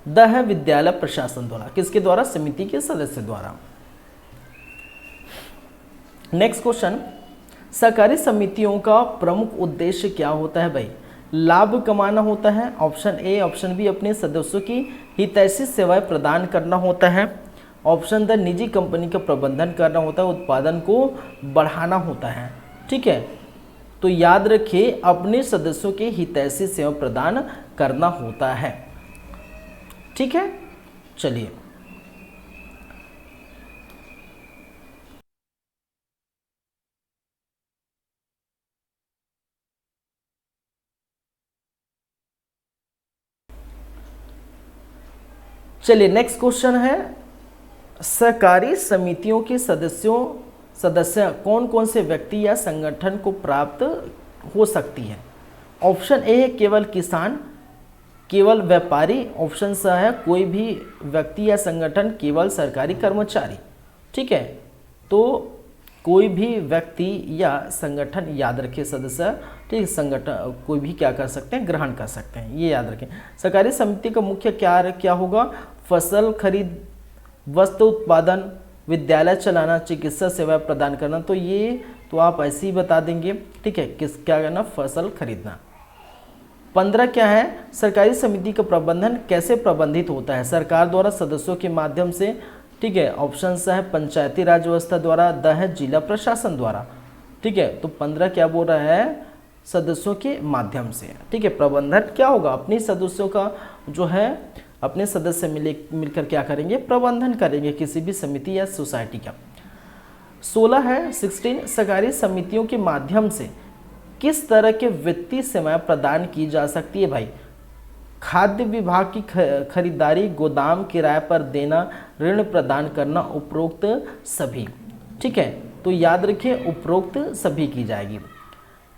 द है विद्यालय प्रशासन द्वारा, किसके द्वारा? समिति के सदस्य द्वारा। नेक्स्ट क्वेश्चन, सहकारी समितियों का प्रमुख उद्देश्य क्या होता है भाई? लाभ कमाना होता है। ऑप्शन ए, ऑप्शन बी अपने सदस्यों की हितैषी सेवाएं प्रदान करना होता है। ऑप्शन द निजी कंपनी का प्रबंधन करना होता है, उत्पादन को बढ़ाना होता है। ठीक है, तो याद रखिए अपने सदस्यों के हितैषी सेवा प्रदान करना होता है। ठीक है, चलिए नेक्स्ट क्वेश्चन है, सहकारी समितियों के सदस्य कौन कौन से व्यक्ति या संगठन को प्राप्त हो सकती है? ऑप्शन ए है केवल किसान, केवल व्यापारी। ऑप्शन स है कोई भी व्यक्ति या संगठन, केवल सरकारी कर्मचारी। ठीक है, तो कोई भी व्यक्ति या संगठन, याद रखिए सदस्य, ठीक, संगठन कोई भी क्या कर सकते हैं? ग्रहण कर सकते हैं, ये याद रखें। सहकारी समिति का मुख्य क्या होगा? फसल खरीद, वस्त्र उत्पादन, विद्यालय चलाना, चिकित्सा सेवा प्रदान करना। तो ये तो आप ऐसे ही बता देंगे। ठीक है, क्या करना? फसल खरीदना। 15 क्या है? सरकारी समिति का प्रबंधन कैसे प्रबंधित होता है? सरकार द्वारा, सदस्यों के माध्यम से। ठीक है, ऑप्शन स है पंचायती राज व्यवस्था द्वारा, द है जिला प्रशासन द्वारा। ठीक है, तो 15 क्या बोल रहा है? सदस्यों के माध्यम से। ठीक है, प्रबंधन क्या होगा? अपने सदस्यों का जो है, अपने सदस्य मिलकर क्या करेंगे? प्रबंधन करेंगे किसी भी समिति या सोसाइटी का। 16 सहकारी समितियों के माध्यम से किस तरह के वित्तीय सेवाएं प्रदान की जा सकती है भाई? खाद्य विभाग की खरीदारी, गोदाम किराए पर देना, ऋण प्रदान करना, उपरोक्त सभी। ठीक है, तो याद रखिए उपरोक्त सभी की जाएगी।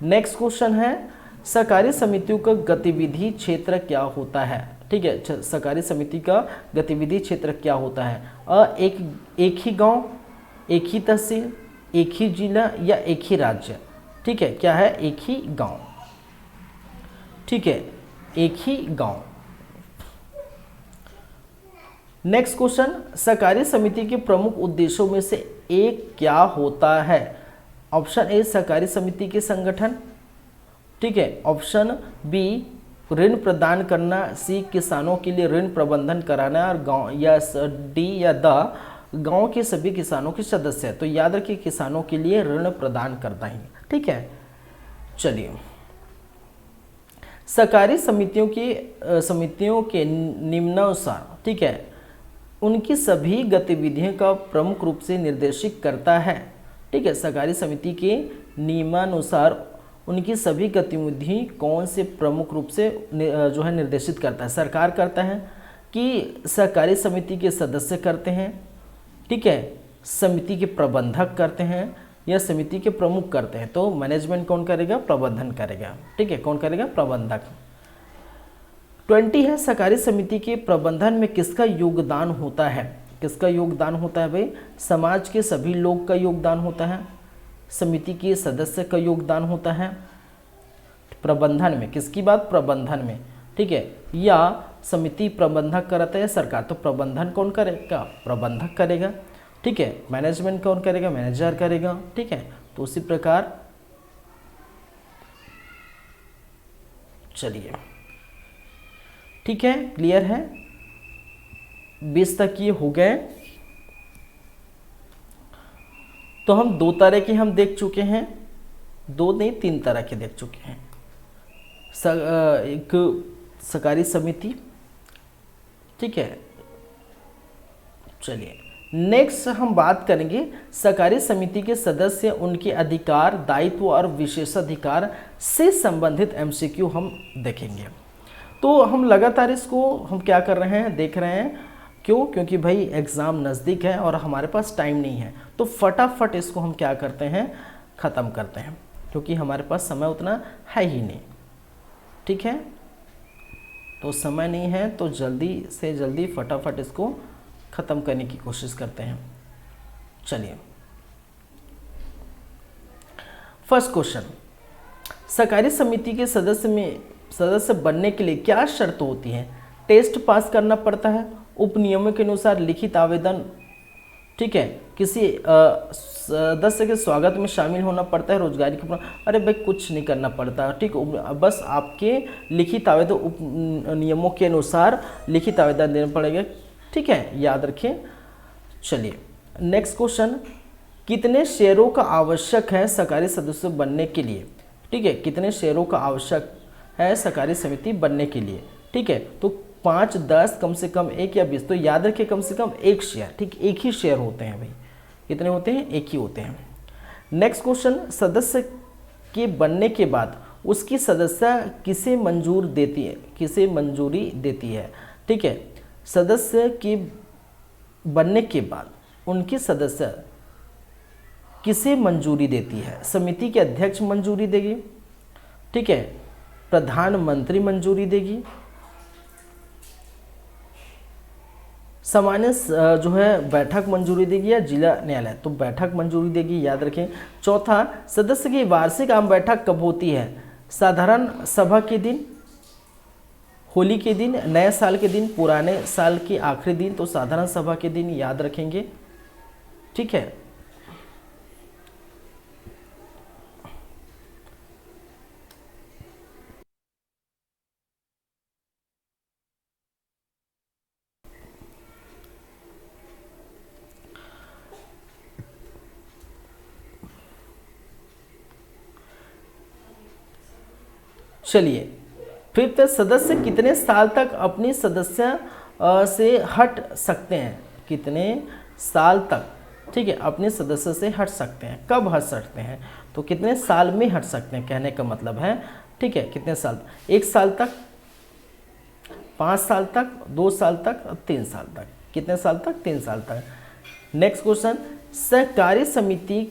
नेक्स्ट क्वेश्चन है, सहकारी समितियों का गतिविधि क्षेत्र क्या होता है? ठीक है, सहकारी समिति का गतिविधि क्षेत्र क्या होता है? एक ही गांव, एक ही तहसील, एक ही जिला या एक ही राज्य? ठीक है, क्या है? एक ही गांव। ठीक है, एक ही गांव। नेक्स्ट क्वेश्चन, सहकारी समिति के प्रमुख उद्देश्यों में से एक क्या होता है? ऑप्शन ए सहकारी समिति के संगठन। ठीक है, ऑप्शन बी ऋण प्रदान करना, सी किसानों के लिए ऋण प्रबंधन कराना, और गांव, या डी या द गांव के सभी किसानों के सदस्य। तो याद रखिए किसानों के लिए ऋण प्रदान करना ही। ठीक है, चलिए, सहकारी समितियों के निम्नानुसार, ठीक है, उनकी सभी गतिविधियों का प्रमुख रूप से निर्देशित करता है। ठीक है, सहकारी समिति के नियमानुसार उनकी सभी गतिविधि कौन से प्रमुख रूप से जो है निर्देशित करता है? सरकार करता है कि सहकारी समिति के सदस्य करते हैं? ठीक है, समिति के प्रबंधक करते हैं या समिति के प्रमुख करते हैं? तो मैनेजमेंट कौन करेगा? प्रबंधन करेगा। ठीक है, कौन करेगा? प्रबंधक। 20 है, सहकारी समिति के प्रबंधन में किसका योगदान होता है? किसका योगदान होता है भाई? समाज के सभी लोग का योगदान होता है, समिति के सदस्य का योगदान होता है प्रबंधन में। किसकी बात? प्रबंधन में। ठीक है, या समिति प्रबंधक करता है सरकार, तो प्रबंधन कौन करेगा? प्रबंधक करेगा। ठीक है, मैनेजमेंट कौन करेगा? मैनेजर करेगा। ठीक है, तो उसी प्रकार चलिए, ठीक है, क्लियर है? 20 तक ये हो गए। तो हम 2 तरह के हम देख चुके हैं, 2 नहीं 3 तरह के देख चुके हैं। एक सहकारी समिति, ठीक है। चलिए, नेक्स्ट हम बात करेंगे सहकारी समिति के सदस्य, उनके अधिकार, दायित्व और विशेषाधिकार से संबंधित एमसीक्यू हम देखेंगे। तो हम लगातार इसको हम क्या कर रहे हैं? देख रहे हैं। क्यों? क्योंकि भाई एग्ज़ाम नज़दीक है और हमारे पास टाइम नहीं है, तो फटाफट इसको हम क्या करते हैं? ख़त्म करते हैं, क्योंकि हमारे पास समय उतना है ही नहीं। ठीक है, तो समय नहीं है तो जल्दी से जल्दी फटाफट इसको ख़त्म करने की कोशिश करते हैं। चलिए, फर्स्ट क्वेश्चन, सहकारी समिति के सदस्य बनने के लिए क्या शर्त होती है? टेस्ट पास करना पड़ता है, उपनियमों के अनुसार लिखित आवेदन, ठीक है, किसी सदस्य के स्वागत में शामिल होना पड़ता है, रोजगारी के। अरे भाई कुछ नहीं करना पड़ता, ठीक, बस आपके लिखित आवेदन उपनियमों के अनुसार लिखित आवेदन देना पड़ेगा। ठीक है, याद रखें। चलिए, नेक्स्ट क्वेश्चन, कितने शेयरों का आवश्यक है सहकारी सदस्य बनने के लिए? ठीक है, कितने शेयरों का आवश्यक है सहकारी समिति बनने के लिए? ठीक है, तो 5, 10, कम से कम 1 या 20। तो याद रखिए कम से कम 1 शेयर, ठीक, 1 ही शेयर होते हैं भाई। कितने होते हैं? 1 ही होते हैं। नेक्स्ट क्वेश्चन, सदस्य के बनने के बाद उसकी सदस्यता किसे मंजूरी देती है? ठीक है, सदस्य के बनने के बाद उनकी सदस्य किसे मंजूरी देती है? समिति के अध्यक्ष मंजूरी देगी, ठीक है, प्रधानमंत्री मंजूरी देगी, सामान्य जो है बैठक मंजूरी देगी, या जिला न्यायालय? तो बैठक मंजूरी देगी, याद रखें। चौथा, सदस्य की वार्षिक आम बैठक कब होती है? साधारण सभा के दिन, होली के दिन, नए साल के दिन, पुराने साल के आखिरी दिन। तो साधारण सभा के दिन याद रखेंगे। ठीक है, चलिए, फिफ्थ, सदस्य कितने साल तक अपनी सदस्य से हट सकते हैं? कितने साल तक, ठीक है, अपने सदस्य से हट सकते हैं? कब हट सकते हैं? तो कितने साल में हट सकते हैं, कहने का मतलब है। ठीक है, कितने साल? 1 साल तक, 5 साल तक, 2 साल तक, 3 साल तक। कितने साल तक? 3 साल तक। नेक्स्ट क्वेश्चन, सहकारी समिति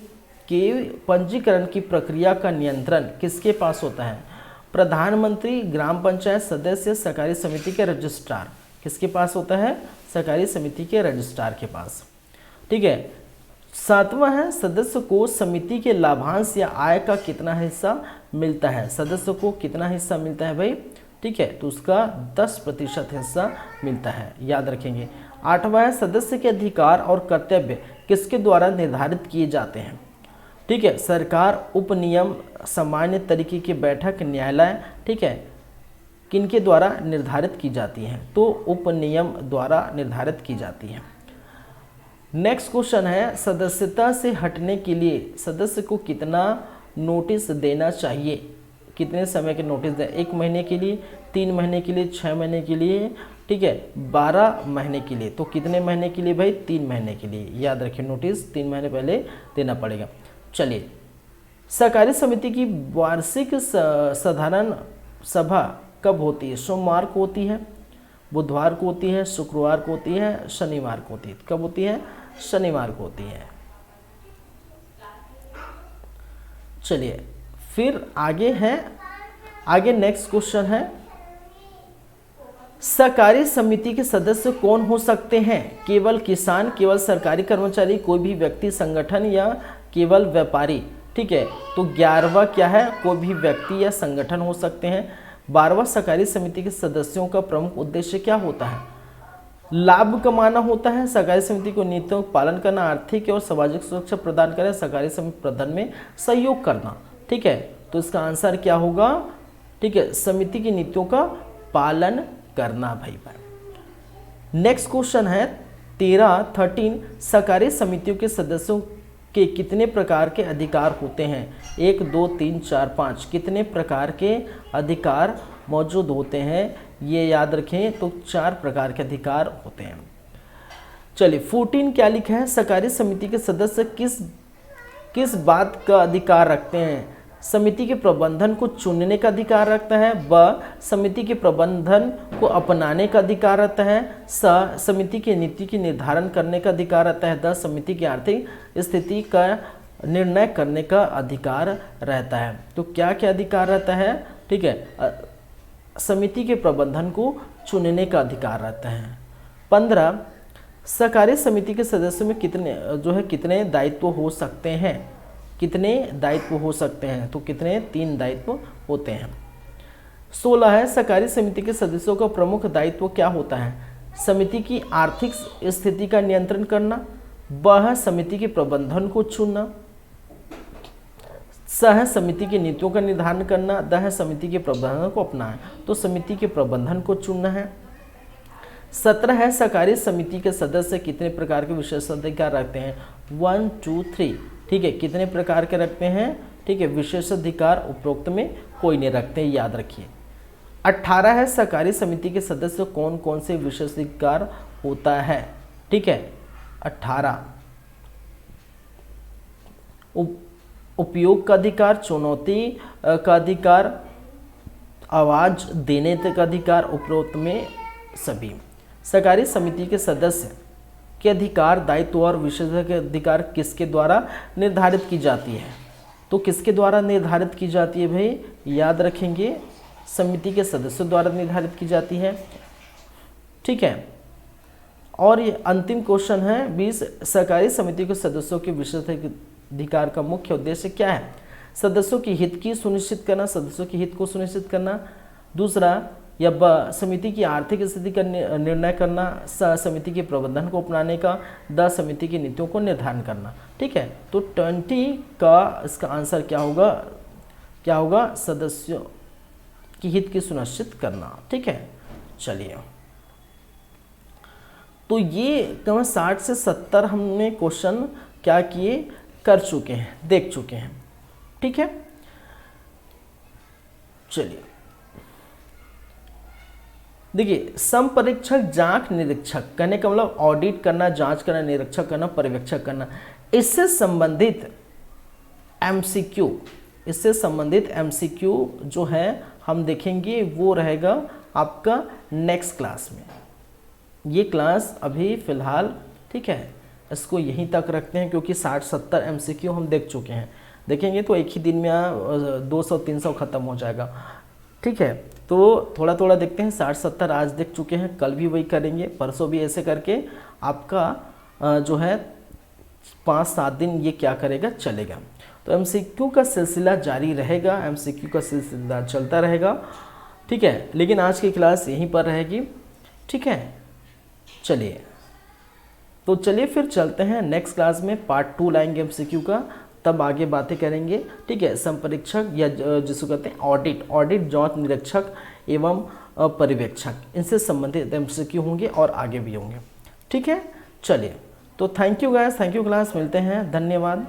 के पंजीकरण की प्रक्रिया का नियंत्रण किसके पास होता है? प्रधानमंत्री, ग्राम पंचायत सदस्य, सहकारी समिति के रजिस्ट्रार। किसके पास होता है? सहकारी समिति के रजिस्ट्रार के पास। ठीक है, 7वां है, सदस्य को समिति के लाभांश या आय का कितना हिस्सा मिलता है? सदस्य को कितना हिस्सा मिलता है भाई? ठीक है, तो उसका 10% हिस्सा मिलता है, याद रखेंगे। 8वां है, सदस्य के अधिकार और कर्तव्य किसके द्वारा निर्धारित किए जाते हैं? ठीक है, सरकार, उपनियम, सामान्य तरीके की बैठक, न्यायालय। ठीक है, किनके द्वारा निर्धारित की जाती हैं? तो उपनियम द्वारा निर्धारित की जाती हैं। नेक्स्ट क्वेश्चन है, सदस्यता से हटने के लिए सदस्य को कितना नोटिस देना चाहिए? कितने समय के नोटिस दें, 1 महीने के लिए, 3 महीने के लिए, 6 महीने के लिए, ठीक है, 12 महीने के लिए। तो कितने महीने के लिए भाई? 3 महीने के लिए। याद रखिए नोटिस 3 महीने पहले देना पड़ेगा। चलिए, सहकारी समिति की वार्षिक साधारण सभा कब होती है? सोमवार को होती है, बुधवार को होती है, शुक्रवार को होती है, शनिवार को होती है। कब होती है? शनिवार को होती है। चलिए फिर आगे नेक्स्ट क्वेश्चन है, सहकारी समिति के सदस्य कौन हो सकते हैं? केवल किसान, केवल सरकारी कर्मचारी, कोई भी व्यक्ति संगठन या केवल व्यापारी? ठीक है, तो 11वां क्या है? कोई भी व्यक्ति या संगठन हो सकते हैं। 12वां, सहकारी समिति के सदस्यों का प्रमुख उद्देश्य क्या होता है? लाभ कमाना होता है। सहकारी समिति को नीतियों का पालन करना, आर्थिक और सामाजिक सुरक्षा प्रदान करें, सहकारी समिति प्रबंधन में सहयोग करना। ठीक है, तो इसका आंसर क्या होगा? ठीक है, समिति की नीतियों का पालन करना भाई। नेक्स्ट क्वेश्चन है 13 सहकारी समितियों के सदस्यों के कितने प्रकार के अधिकार होते हैं? 1 2 3 4 5 कितने प्रकार के अधिकार मौजूद होते हैं? ये याद रखें, तो 4 प्रकार के अधिकार होते हैं। चलिए 14 क्या लिखा है? सहकारी समिति के सदस्य किस बात का अधिकार रखते हैं? समिति के प्रबंधन को चुनने का अधिकार रखता है। ब, समिति के प्रबंधन को अपनाने का अधिकार रहता है। स, समिति की नीति की निर्धारण करने का अधिकार रहता है। द, समिति की आर्थिक स्थिति का निर्णय करने का अधिकार रहता है। तो क्या क्या अधिकार रहता है? ठीक है, समिति के प्रबंधन को चुनने का अधिकार रहता है। 15 सहकारी समिति के सदस्यों में कितने दायित्व हो सकते हैं? कितने दायित्व हो सकते हैं? तो कितने? 3 दायित्व होते हैं। 16 है सहकारी समिति के सदस्यों का प्रमुख दायित्व क्या होता है? समिति की आर्थिक स्थिति का नियंत्रण करना। ब, समिति के प्रबंधन को चुनना। स, समिति की नीतियों का निर्धारण करना। द, समिति के प्रबंधन को अपनाएं। तो समिति के प्रबंधन को चुनना है। 17 है सहकारी समिति के सदस्य कितने प्रकार के विशेषाधिकार रखते हैं? 1 2 3। ठीक है, कितने प्रकार के रखते हैं? ठीक है, विशेषाधिकार उपरोक्त में कोई नहीं रखते, याद रखिए। 18 है सहकारी समिति के सदस्य कौन कौन से विशेषाधिकार होता है? ठीक है, 18 उपयोग का अधिकार, चुनौती का अधिकार, आवाज देने का अधिकार, उपरोक्त में सभी। सहकारी समिति के सदस्य के अधिकार, दायित्व और विशेषाधिकार किसके द्वारा निर्धारित की जाती है? तो किसके द्वारा निर्धारित की जाती है भाई? याद रखेंगे, समिति के सदस्यों द्वारा निर्धारित की जाती है। ठीक है, और ये अंतिम क्वेश्चन है 20 सहकारी समिति के सदस्यों के विशेषाधिकार का मुख्य उद्देश्य क्या है? सदस्यों के हित की सुनिश्चित करना, सदस्यों के हित को सुनिश्चित करना। दूसरा, या ब, समिति की आर्थिक स्थिति का निर्णय करना। स, समिति के प्रबंधन को अपनाने का। द, समिति की नीतियों को निर्धारण करना। ठीक है, तो 20 का इसका आंसर क्या होगा? क्या होगा? सदस्यों की हित की सुनिश्चित करना। ठीक है, चलिए, तो ये कम 60 से 70 हमने क्वेश्चन क्या किए, कर चुके हैं, देख चुके हैं। ठीक है, चलिए देखिए, संपरीक्षक, जांच, निरीक्षक, कहने का मतलब ऑडिट करना, जांच करना, निरीक्षक करना, पर्यवेक्षक करना। इससे संबंधित एमसीक्यू जो है हम देखेंगे, वो रहेगा आपका नेक्स्ट क्लास में। ये क्लास अभी फिलहाल, ठीक है, इसको यहीं तक रखते हैं, क्योंकि 60-70 एमसीक्यू हम देख चुके हैं। देखेंगे तो एक ही दिन में 200-300 ख़त्म हो जाएगा। ठीक है, तो थोड़ा थोड़ा देखते हैं। 60-70 आज देख चुके हैं, कल भी वही करेंगे, परसों भी ऐसे करके आपका जो है 5-7 दिन ये क्या करेगा, चलेगा। तो एमसीक्यू का सिलसिला जारी रहेगा, एमसीक्यू का सिलसिला चलता रहेगा। ठीक है, लेकिन आज की क्लास यहीं पर रहेगी। ठीक है, चलिए, तो चलिए फिर चलते हैं नेक्स्ट क्लास में, पार्ट 2 लाएंगे एमसीक्यू का, तब आगे बातें करेंगे। ठीक है, संपरीक्षक या जिसको कहते हैं ऑडिट, जांच, निरीक्षक एवं पर्यवेक्षक, इनसे संबंधित एमसीक्यू होंगे और आगे भी होंगे। ठीक है, चलिए, तो thank you guys, thank you class, मिलते हैं, धन्यवाद।